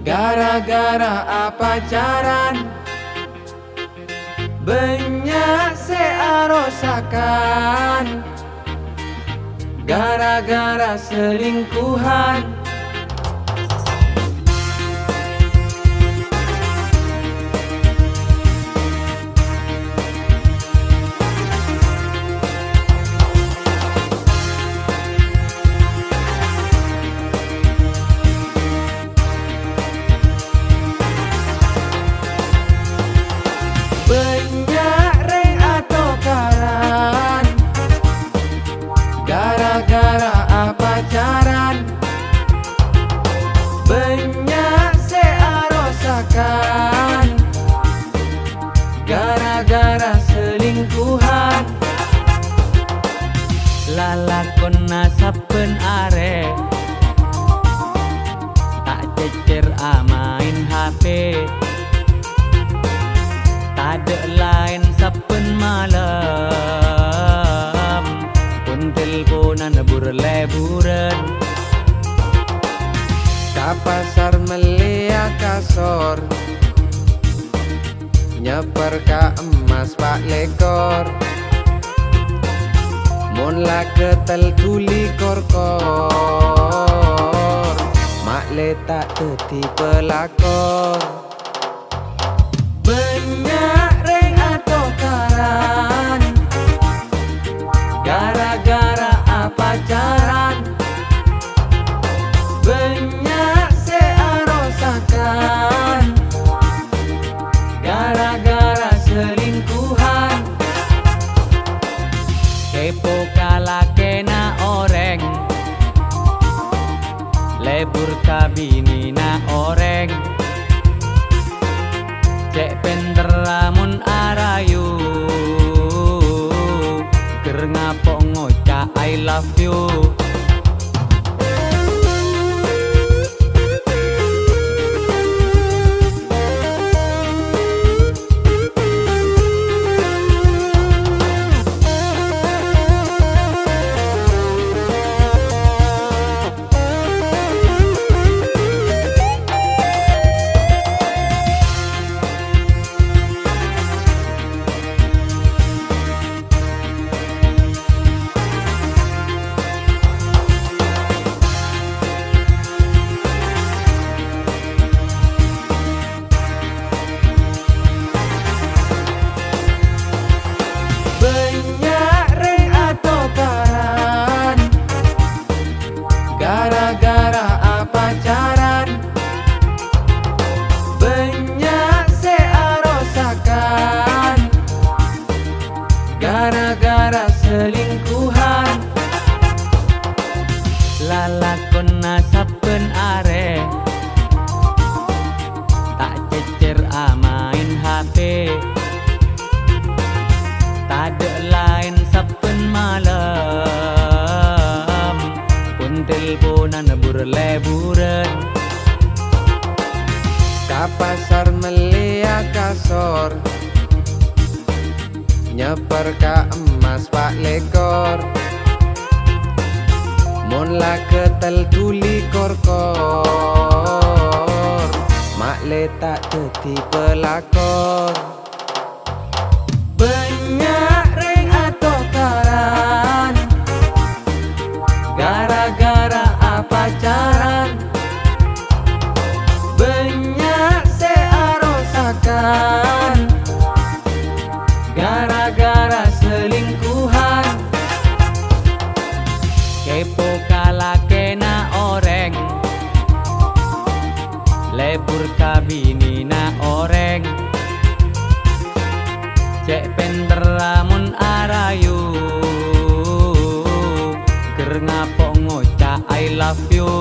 Gara-gara apa pacaran banyak searosakan. Gara-gara selingkuhan. Banyak reng atau karan. Gara-gara apa pacaran banyak searosakan. Gara-gara selingkuhan. Lalakonna saben are tak cecer main HP. Tade lain saben malam pun teleponan burle-buren. Ka pasar melia kasor nyeper ka emas pak lekor. Mon la ketel tuli kor-kor. Mak le tak teti pelakor. Banyak reng atau karan. Gara-gara apa pacaran banyak searosakan. Gara-gara selingkuhan. Kepo kala kena oreng, lebur kabini na oreng. Cek penderamun arayu, ker ngapok ngocak I love you. Gara-gara apa pacaran banyak searosakan. Gara-gara selingkuhan. Lalakonna saben are tak cecer main HP. Tade lain saben malam pun teleponan burle-buren. Ka pasar melia kasor nyeper ka emas pak lekor. Mon la ketel tuli kor-kor. Mak le tak teti pelakor. Banyak reng atau karan. Gara-gara apa pacaran banyak searosakan. Gara-gara selingkuhan. Kepo kala kena oreng, lebur kabini na oreng. Cek penderamun arayu, ker ngapok ngocak I love you.